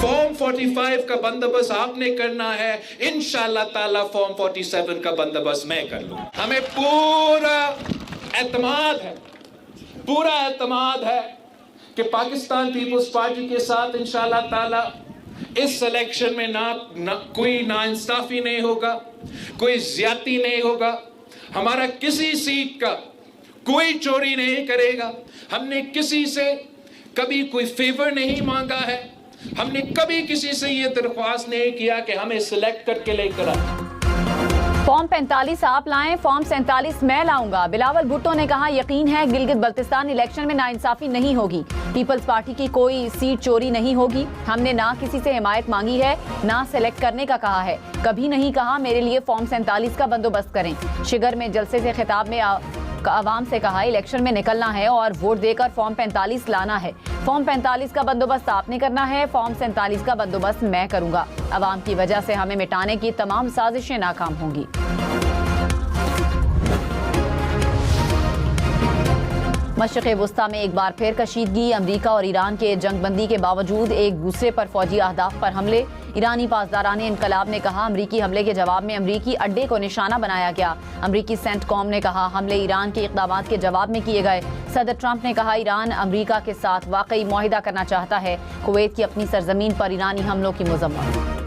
Form 45 का बंदोबस्त आपने करना है, इंशाअल्लाह ताला फॉर्म 47 का बंदोबस्त मैं कर लूं। हमें पूरा एतमाद है कि पाकिस्तान पीपल्स पार्टी के साथ इंशाअल्लाह ताला इस इलेक्शन में ना कोई नाइंसाफी नहीं होगा, कोई ज्यादती नहीं होगा, हमारा किसी सीट का कोई चोरी नहीं करेगा। हमने किसी से कभी कोई फेवर नहीं मांगा है, हमने कभी किसी से ये दरख्वास्त नहीं किया कि हमें सिलेक्ट करके लेकर आए। फॉर्म 45 आप लाएं, फॉर्म 47 मैं लाऊंगा। बिलावल भुट्टो ने कहा, यकीन है गिलगित बल्तिस्तान इलेक्शन में नाइंसाफी नहीं होगी, पीपल्स पार्टी की कोई सीट चोरी नहीं होगी। हमने ना किसी से हिमायत मांगी है, ना सिलेक्ट करने का कहा है, कभी नहीं कहा मेरे लिए फॉर्म 47 का बंदोबस्त करें। शिगर में जलसे से खिताब में आवाम से कहा, इलेक्शन में निकलना है और वोट देकर फॉर्म 45 लाना है। फॉर्म 45 का बंदोबस्त आपने करना है, फॉर्म 47 का बंदोबस्त मैं करूंगा। आवाम की वजह से हमें मिटाने की तमाम साजिशें नाकाम होंगी। मशरिक़ वुस्ता में एक बार फिर कशीदगी, अमरीका और ईरान के जंगबंदी के बावजूद एक दूसरे पर फौजी अहदाफ पर हमले। ईरानी पासदाराने इनकलाब ने कहा, अमरीकी हमले के जवाब में अमरीकी अड्डे को निशाना बनाया गया। अमरीकी सेंटकॉम ने कहा, हमले ईरान के इक़दामात के जवाब में किए गए। सदर ट्रंप ने कहा, ईरान अमरीका के साथ वाकई मुआहिदा करना चाहता है। कुवैत की अपनी सरजमीन पर ईरानी हमलों की मज़म्मत।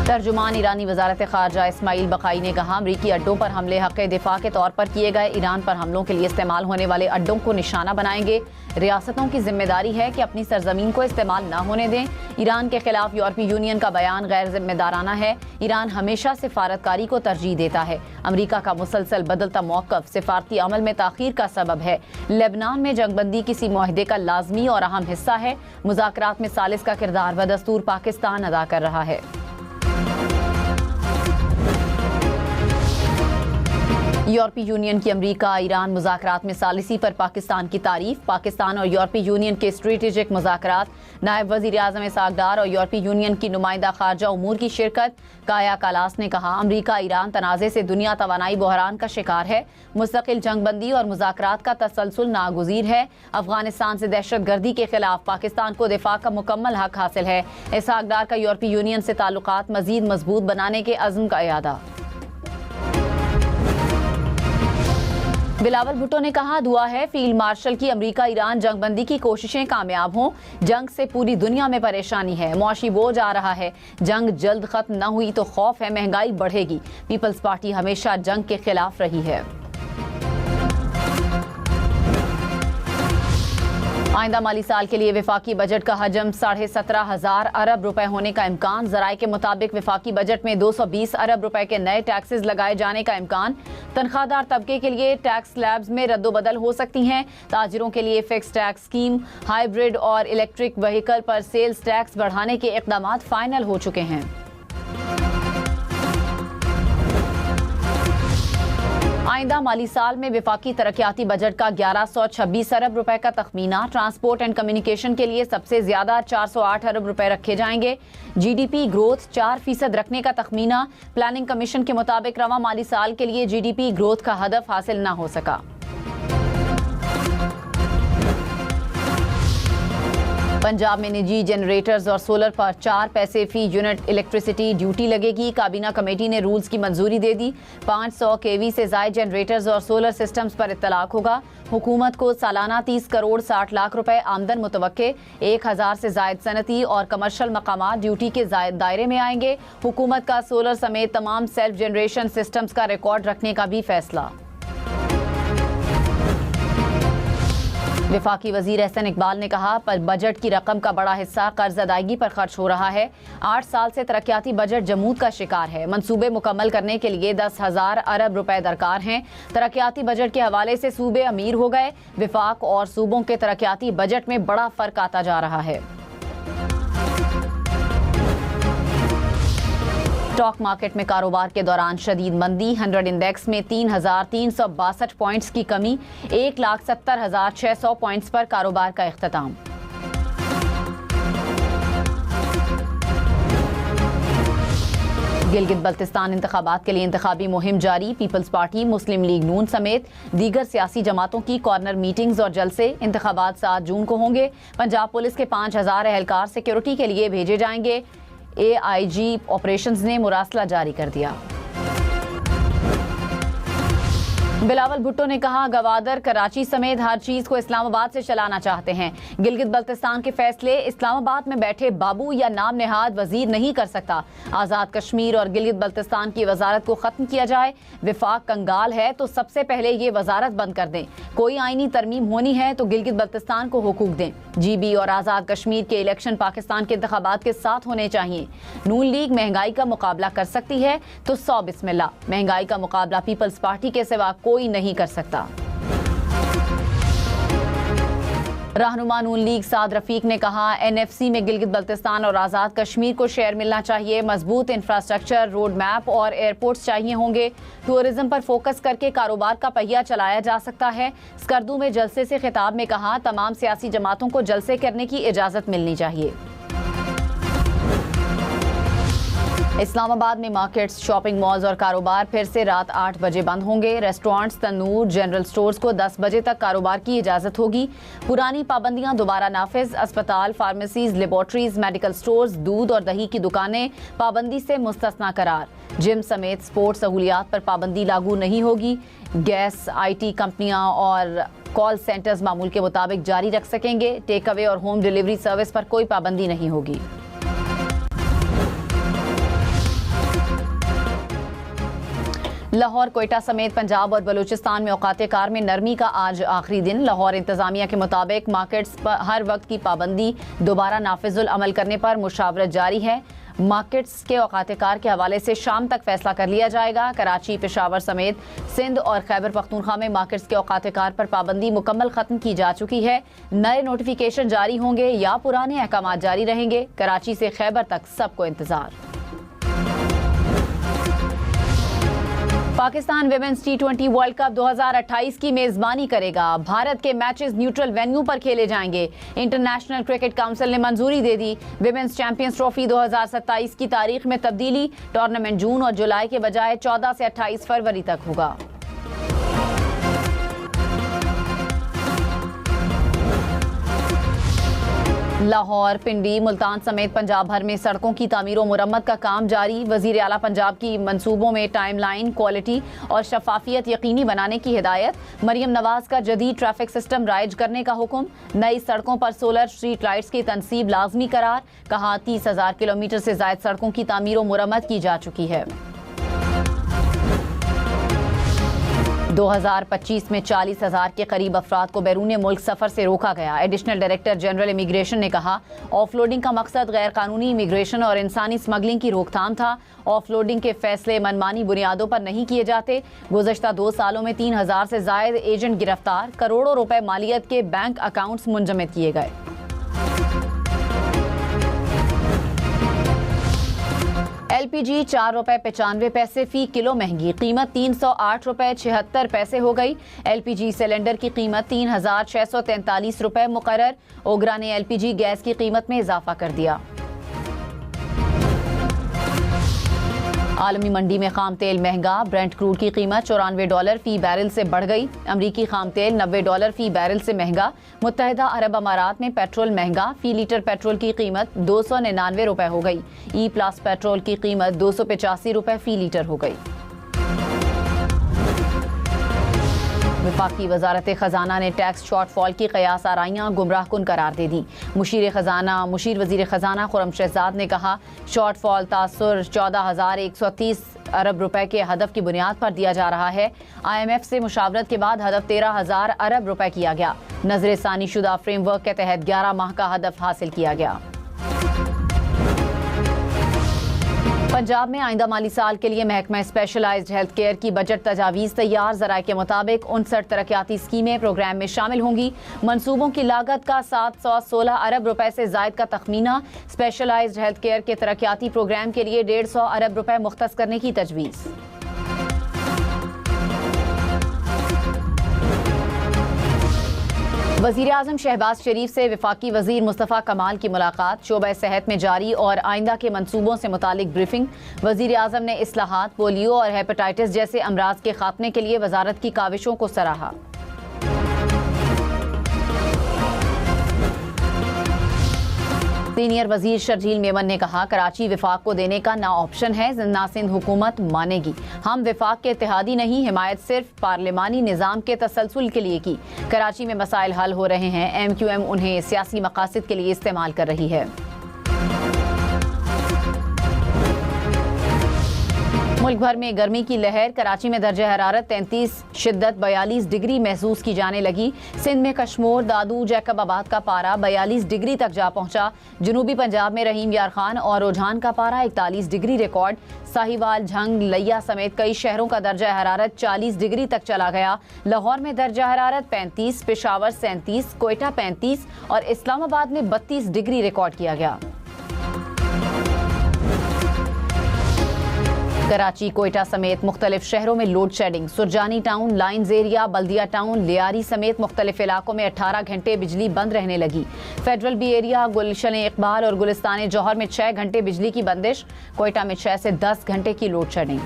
तर्जुमान ईरानी वजारत खारजा इस्माइल बकाई ने कहा, अमरीकी अड्डों पर हमले हक़ दिफा के तौर पर किए गए। ईरान पर हमलों के लिए इस्तेमाल होने वाले अड्डों को निशाना बनाएंगे। रियासतों की जिम्मेदारी है कि अपनी सरजमीन को इस्तेमाल न होने दें। ईरान के खिलाफ यूरोपीय यूनियन का बयान गैर जिम्मेदाराना है। ईरान हमेशा सिफारतकारी को तरजीह देता है। अमरीका का मुसलसल बदलता मौक़िफ़ सिफारती अमल में ताख़ीर का सबब है। लेबनान में जंगबंदी किसी मुआहदे का लाजमी और अहम हिस्सा है। मुज़ाकरात में सालिस का किरदार बदस्तूर पाकिस्तान अदा कर रहा है। यूरोपीय यूनियन की अमरीका ईरान मुज़ाकरात में सालिसी पर पाकिस्तान की तारीफ। पाकिस्तान और यूरोपीय यूनियन के स्ट्रेटेजिक मुज़ाकरात, नायब वज़ीर आज़म इसहाक़ डार और यूरोपीय यूनियन की नुमाइंदा खारजा उमूर की शिरकत। काया कालास ने कहा, अमरीका ईरान तनाज़े से दुनिया तवानाई बहरान का शिकार है। मुस्तकिल जंगबंदी और मुज़ाकरात का तसलसल नागुज़ीर है। अफगानिस्तान से दहशत गर्दी के खिलाफ पाकिस्तान को दिफा का मुकम्मल हक हासिल है। इसहाक़ डार का यूरोपीय यूनियन से ताल्लुकात मज़ीद मजबूत बनाने के अज़्म का इरादा। बिलावल भुट्टो ने कहा, दुआ है फील्ड मार्शल की अमरीका ईरान जंगबंदी की कोशिशें कामयाब हों। जंग से पूरी दुनिया में परेशानी है, मुआशी बोझ आ रहा है। जंग जल्द खत्म न हुई तो खौफ है महंगाई बढ़ेगी। पीपल्स पार्टी हमेशा जंग के खिलाफ रही है। आइंदा माली साल के लिए विफाकी बजट का हजम 17,500 अरब रुपए होने का इम्कान। ज़राए के मुताबिक विफाकी बजट में 220 अरब रुपए के नए टैक्सेस लगाए जाने का इम्कान। तनख्वाहदार तबके के लिए टैक्स स्लैब्स में रद्दोबदल हो सकती हैं। ताजिरों के लिए फिक्स टैक्स स्कीम, हाइब्रिड और इलेक्ट्रिक व्हीकल पर सेल्स टैक्स बढ़ाने के इक़दामात फाइनल हो चुके हैं। आइंदा माली साल में विफाकी तरक्याती बजट का 1126 अरब रुपए का तखमीना। ट्रांसपोर्ट एंड कम्युनिकेशन के लिए सबसे ज्यादा 408 अरब रुपए रखे जाएंगे। जीडीपी ग्रोथ 4% रखने का तखमीना। प्लानिंग कमीशन के मुताबिक रवा माली साल के लिए जीडीपी ग्रोथ का हदफ हासिल न हो सका। पंजाब में निजी जनरेटर्स और सोलर पर 4 पैसे फी यूनिट इलेक्ट्रिसिटी ड्यूटी लगेगी। काबीना कमेटी ने रूल्स की मंजूरी दे दी। 500 केवी से ज़ायद जनरेटर्स और सोलर सिस्टम्स पर इत्तलाक होगा। हुकूमत को सालाना 30 करोड़ 60 लाख रुपए आमदन मुतवक्के। 1000 से ज़ायद सनती और कमर्शल मकामात ड्यूटी के दायरे में आएंगे। हुकूमत का सोलर समेत तमाम सेल्फ जनरेशन सिस्टम्स का रिकॉर्ड रखने का भी फैसला। विफाकी वजीर एहसन इकबाल ने कहा, पर बजट की रकम का बड़ा हिस्सा कर्ज अदायगी पर खर्च हो रहा है। 8 साल से तरक्याती बजट जमूद का शिकार है। मंसूबे मुकम्मल करने के लिए 10,000 अरब रुपए दरकार हैं। तरक्याती बजट के हवाले से सूबे अमीर हो गए। विफाक और सूबों के तरक्याती बजट में बड़ा फर्क आता जा रहा है। स्टॉक मार्केट में कारोबार के दौरान शदीद मंदी। 100 इंडेक्स में 3,362 पॉइंट्स की कमी। 1,70,600 पॉइंट्स पर कारोबार का इख्तिताम। गिलगित बल्तिस्तान इंतखाबात के लिए इंतखाबी मुहिम जारी। पीपल्स पार्टी, मुस्लिम लीग नून समेत दीगर सियासी जमातों की कॉर्नर मीटिंग्स और जलसे। इंतखाबात 7 जून को होंगे। पंजाब पुलिस के 5000 एहलकार सिक्योरिटी के लिए भेजे जाएंगे। AIG ऑपरेशंस ने मुरासला जारी कर दिया। बिलावल भुट्टो ने कहा, गवादर कराची समेत हर चीज को इस्लामाबाद से चलाना चाहते हैं। गिलगित बल्तिस्तान के फैसले इस्लामाबाद में बैठे बाबू या नाम नेहाद वजीर नहीं कर सकता। आज़ाद कश्मीर और गिलगित बल्तिस्तान की वजारत को ख़त्म किया जाए। विफाक कंगाल है तो सबसे पहले ये वजारत बंद कर दें। कोई आईनी तरमीम होनी है तो गिलगित बल्तिस्तान को हुकूक दें। GB और आज़ाद कश्मीर के इलेक्शन पाकिस्तान के इंतखाबात के साथ होने चाहिए। नून लीग महंगाई का मुकाबला कर सकती है तो 100 बिस्मिल्लाह। महंगाई का मुकाबला पीपल्स पार्टी के सिवा कोई नहीं कर सकता। रहनुमा नून लीग साद रफीक ने कहा, NFC में गिलगित बल्तिस्तान और आज़ाद कश्मीर को शेयर मिलना चाहिए। मजबूत इंफ्रास्ट्रक्चर, रोड मैप और एयरपोर्ट्स चाहिए होंगे। टूरिज्म पर फोकस करके कारोबार का पहिया चलाया जा सकता है। स्कर्दू में जलसे से खिताब में कहा, तमाम सियासी जमातों को जलसे करने की इजाज़त मिलनी चाहिए। इस्लामाबाद में मार्केट्स, शॉपिंग मॉल्स और कारोबार फिर से रात 8 बजे बंद होंगे। रेस्टोरेंट्स, तंदूर, जनरल स्टोर्स को 10 बजे तक कारोबार की इजाज़त होगी। पुरानी पाबंदियां दोबारा नाफिज। अस्पताल, फार्मेसीज, लेबॉर्ट्रीज, मेडिकल स्टोर्स, दूध और दही की दुकानें पाबंदी से मुस्तस्ना करार। जिम समेत स्पोर्ट्स सहूलियात पर पाबंदी लागू नहीं होगी। गैस, IT कंपनियां और कॉल सेंटर्स मामूल के मुताबिक जारी रख सकेंगे। टेक अवे और होम डिलीवरी सर्विस पर कोई पाबंदी नहीं होगी। लाहौर, कोयटा समेत पंजाब और बलूचिस्तान में औकात कार में नरमी का आज आखिरी दिन। लाहौर इंतजामिया के मुताबिक मार्केट्स पर हर वक्त की पाबंदी दोबारा नाफिजुल अमल करने पर मुशावरत जारी है। मार्केट्स के औकात कार के हवाले से शाम तक फैसला कर लिया जाएगा। कराची, पेशावर समेत सिंध और खैबर पख्तूनख्वा में मार्केट्स के औकात कार पर पाबंदी मुकम्मल खत्म की जा चुकी है। नए नोटिफिकेशन जारी होंगे या पुराने अहकाम जारी रहेंगे। कराची से खैबर तक सबको इंतजार। Pakistan women's T20 world cup 2028 की मेजबानी करेगा। भारत के मैचेस न्यूट्रल वेन्यू पर खेले जाएंगे। इंटरनेशनल क्रिकेट काउंसिल ने मंजूरी दे दी। विमेंस चैंपियंस ट्रॉफी 2027 की तारीख में तब्दीली। टूर्नामेंट जून और जुलाई के बजाय 14 से 28 फरवरी तक होगा। लाहौर, पिंडी, मुल्तान समेत पंजाब भर में सड़कों की तामीर और मुरम्मत का काम जारी। वजीर आला पंजाब की मंसूबों में टाइमलाइन, क्वालिटी और शफाफियत यकीनी बनाने की हिदायत। मरियम नवाज का जदीद ट्रैफिक सिस्टम राइज करने का हुक्म। नई सड़कों पर सोलर स्ट्रीट लाइट्स की तनसीब लाजमी करार। कहा, 30,000 किलोमीटर से ज्यादा सड़कों की तामीर और मुरम्मत की जा चुकी है। 2025 में 40,000 के करीब अफराद को बैरून मुल्क सफर से रोका गया। एडिशनल डायरेक्टर जनरल इमिग्रेशन ने कहा, ऑफलोडिंग का मकसद गैर कानूनी इमिग्रेशन और इंसानी स्मगलिंग की रोकथाम था। ऑफलोडिंग के फैसले मनमानी बुनियादों पर नहीं किए जाते। गुज़श्ता 2 सालों में 3,000 से ज़ायद एजेंट गिरफ्तार। करोड़ों रुपए मालियत के बैंक अकाउंट्स मुंजमद किए गए। LPG 4 रुपए 95 पैसे फी किलो महंगी। कीमत 308 रुपए 76 पैसे हो गई। LPG सिलेंडर की कीमत 3,643 रुपए मुकर्रर। ओगरा ने LPG गैस की कीमत में इजाफा कर दिया। आलमी मंडी में खाम तेल महंगा। ब्रेंट क्रूड की कीमत $94 फी बैरल से बढ़ गई। अमरीकी खाम तेल $90 फी बैरल से महंगा। मुत्तहिदा अरब अमारात में पेट्रोल महंगा। फी लीटर पेट्रोल की कीमत 299 रुपए हो गई। E+ पेट्रोल की कीमत 285 रुपए फी लीटर हो गई। वफाकी वजारत खजाना ने टैक्स शॉर्टफॉल की कयास आराइयाँ गुमराह कुन करार दे दी। मुशीर वजीर खजाना खुरम शहजाद ने कहा, शॉर्टफॉल तासुर 14,130 अरब रुपए के हदफ की बुनियाद पर दिया जा रहा है। IMF से मुशावरत के बाद हदफ 13,000 अरब रुपए किया गया। नजर सानी शुदा फ्रेमवर्क के तहत 11 माह का हदफ हासिल किया गया। पंजाब में आइंदा माली साल के लिए महकमा स्पेशलाइज्ड हेल्थ केयर की बजट तजावीज़ तैयार। ज़राए के मुताबिक 59 तरक्याती स्कीमें प्रोग्राम में शामिल होंगी। मंसूबों की लागत का 716 अरब रुपए से ज़ायद का तखमीना। स्पेशलाइज्ड हेल्थ केयर के तरक्याती प्रोग्राम के लिए 150 अरब रुपए मुख्तस करने की तजवीज़। वज़ीर आज़म शहबाज शरीफ से वफाकी वज़ीर मुस्तफ़ा कमाल की मुलाकात, शोबा सेहत में जारी और आइंदा के मंसूबों से मुतालिक ब्रीफिंग। वज़ीर आज़म ने इस्लाहात, पोलियो और हेपेटाइटिस जैसे अमराज के खात्मे के लिए वजारत की काविशों को सराहा। सीनियर वजीर शर्जील मेमन ने कहा, कराची विफाक को देने का ना ऑप्शन है, ना सिंध हुकूमत मानेगी। हम विफाक के इत्तेहादी नहीं, हिमायत सिर्फ पार्लिमानी निज़ाम के तसलसल के लिए की। कराची में मसाइल हल हो रहे हैं, MQM उन्हें सियासी मकासद के लिए इस्तेमाल कर रही है। मुल्क भर में गर्मी की लहर, कराची में दर्जा हरारत 33, शिद्दत 42 डिग्री महसूस की जाने लगी। सिंध में कश्मोर, दादू, जैकबाबाद का पारा 42 डिग्री तक जा पहुंचा। जनूबी पंजाब में रहीम यार खान और रुझान का पारा 41 डिग्री रिकॉर्ड। साहिवाल, झंग, लिया समेत कई शहरों का दर्जा हरारत 40 डिग्री तक चला गया। लाहौर में दर्जा हरारत 35, पेशावर 37, कोयटा 35 और इस्लामाबाद में 32 डिग्री रिकॉर्ड किया गया। कराची, कोयटा समेत मुख्तलिफ शहरों में load shedding. Surjani town, lines area, Baldia town, Lyari समेत मुख्तलिफ इलाकों में 18 घंटे बिजली बंद रहने लगी। फेडरल बी एरिया, गुलशन इकबाल और गुलिस्तान जौहर में 6 घंटे बिजली की बंदिश। कोयटा में 6 से 10 घंटे की लोड शेडिंग।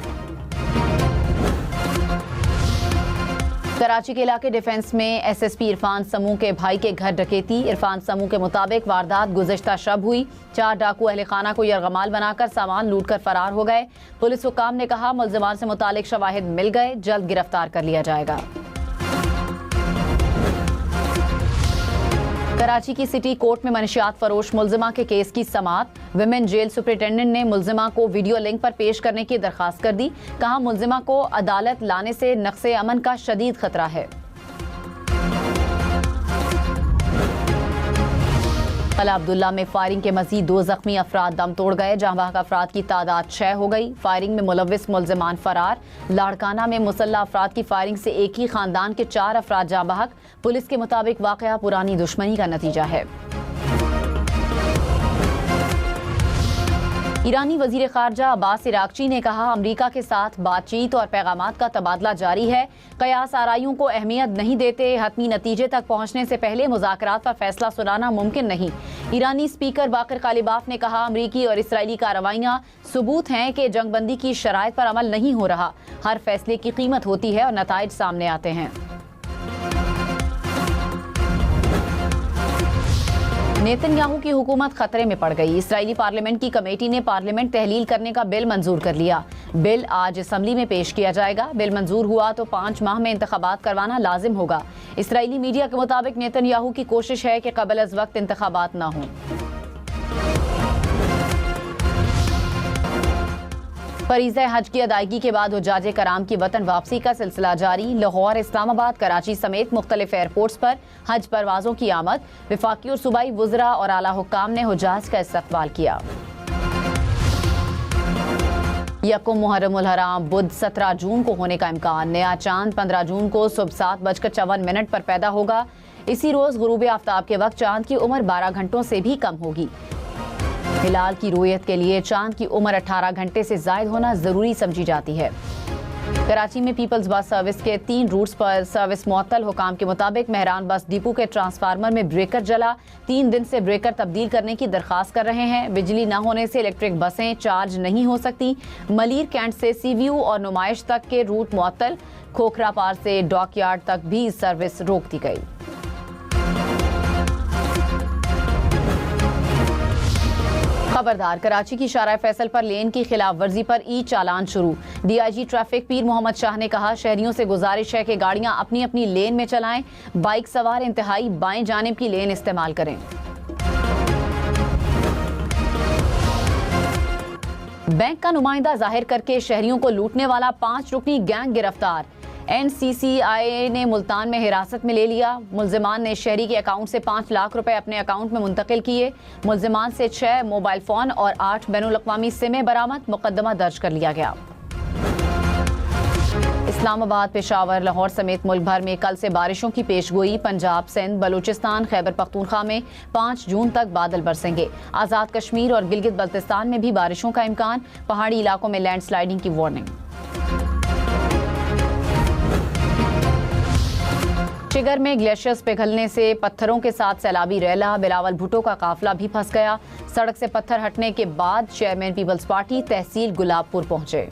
कराची के इलाके डिफेंस में SSP इरफान समूह के भाई के घर डकैती। इरफान समूह के मुताबिक वारदात गुज़श्ता शब हुई। 4 डाकू अहले खाना को यरगमाल बनाकर सामान लूट कर फरार हो गए। पुलिस हुकाम ने कहा, मुल्ज़िमान से मुतालिक शवाहिद मिल गए, जल्द गिरफ्तार कर लिया जाएगा। कराची की सिटी कोर्ट में मनशियात फरोश मुल्जिमा के केस की समाअत। विमेन जेल सुपरिटेंडेंट ने मुल्जिमा को वीडियो लिंक पर पेश करने की दरख्वास्त कर दी। कहा, मुल्जिमा को अदालत लाने से नक्शे अमन का शदीद खतरा है। कला अब्दुल्ला में फायरिंग के मजीद 2 जख्मी अफराद दम तोड़ गए। जहां बहक अफराद की तादाद 6 हो गई। फायरिंग में मुलव्विस मुल्जिमान फरार। लाड़काना में मुसल्ला अफराद की फायरिंग से एक ही खानदान के 4 अफराद जाँ बहक। पुलिस के मुताबिक वाकया पुरानी दुश्मनी का नतीजा है। ईरानी वजीर खारजा अब्बास इराक्ची ने कहा, अमरीका के साथ बातचीत और पैगामात का तबादला जारी है। कयास आराइयों को अहमियत नहीं देते, हतमी नतीजे तक पहुंचने से पहले मुज़ाकरात पर फैसला सुनाना मुमकिन नहीं। ईरानी स्पीकर बाकर कालिबाफ ने कहा, अमरीकी और इसराइली कार्रवाइयाँ सबूत हैं कि जंगबंदी की शराइत पर अमल नहीं हो रहा। हर फैसले की कीमत होती है और नताइज सामने आते हैं। नेतन्याहू की हुकूमत खतरे में पड़ गई। इसराइली पार्लियामेंट की कमेटी ने पार्लियामेंट तहलील करने का बिल मंजूर कर लिया। बिल आज असम्बली में पेश किया जाएगा। बिल मंजूर हुआ तो 5 माह में इंतखाबात करवाना लाजिम होगा। इसराइली मीडिया के मुताबिक नेतन्याहू की कोशिश है कि कबल अज़ वक्त इंतखाबात ना हों। फरीज़े हज की अदायगी के बाद हुज्जाजे कराम की वतन वापसी का सिलसिला जारी। लाहौर, इस्लामाबाद, कराची समेत मुख्तलिफ एयरपोर्ट्स पर हज परवाजों की आमद। विफाकी और सूबाई वुज़रा और आला हुक्काम ने हुज्जाज का इस्तक़बाल किया। यकुम मुहर्रम उल हराम बुध 17 जून को होने का इम्कान। नया चांद 15 जून को सुबह 7:54 पर पैदा होगा। इसी रोज गुरूब आफ्ताब के वक्त चांद की उम्र 12 घंटों से भी कम होगी। हिलाल की रुयत के लिए चांद की उम्र 18 घंटे से जायद होना जरूरी समझी जाती है। कराची में पीपल्स बस सर्विस के 3 रूट्स पर सर्विस मुअत्तल। हुकाम के मुताबिक मेहरान बस डिपो के ट्रांसफार्मर में ब्रेकर जला। 3 दिन से ब्रेकर तब्दील करने की दरख्वास्त कर रहे हैं। बिजली न होने से इलेक्ट्रिक बसें चार्ज नहीं हो सकती। मलीर कैंट से सीव्यू और नुमाइश तक के रूट मुअत्तल। खोखरा पार से डॉकयार्ड तक भी सर्विस रोक दी गई। खबरदार, कराची की शारा फैसल पर लेन की खिलाफ वर्जी पर ई चालान शुरू। DIG ट्रैफिक पीर मोहम्मद शाह ने कहा, शहरियों से गुजारिश है कि गाड़ियां अपनी अपनी लेन में चलाएं। बाइक सवार इंतहाई बाएं जानिब की लेन इस्तेमाल करें। बैंक का नुमाइंदा जाहिर करके शहरियों को लूटने वाला 5 रुकनी गैंग गिरफ्तार। NCCI ने मुल्तान में हिरासत में ले लिया। मुल्जिमान ने शहरी के अकाउंट से 5 लाख रुपए अपने अकाउंट में मुंतकिल किए। मुल्जिमान से 6 मोबाइल फोन और 8 बैनुल-अक़वामी सिमें बरामद। मुकदमा दर्ज कर लिया गया। इस्लामाबाद, पेशावर, लाहौर समेत मुल्क भर में कल से बारिशों की पेशगोई। पंजाब, सिंध, बलूचिस्तान, खैबर पख्तूनख्वा में 5 जून तक बादल बरसेंगे। आज़ाद कश्मीर और गिलगित बल्तिस्तान में भी बारिशों का इम्कान। पहाड़ी इलाकों में लैंडस्लाइडिंग की वार्निंग। शिगर में ग्लेशियर्स पिघलने से पत्थरों के साथ सैलाबी रैला, बिलावल भुट्टो का काफिला भी फंस गया। सड़क से पत्थर हटने के बाद चेयरमैन पीपल्स पार्टी तहसील गुलाबपुर पहुंचे।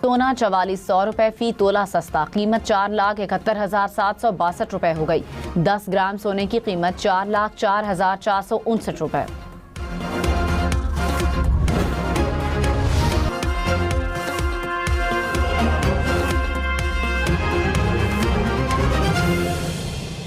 सोना 4400 रुपए फी तोला सस्ता, कीमत 4,71,762 रुपए हो गई। 10 ग्राम सोने की कीमत 4,04,459 रुपए।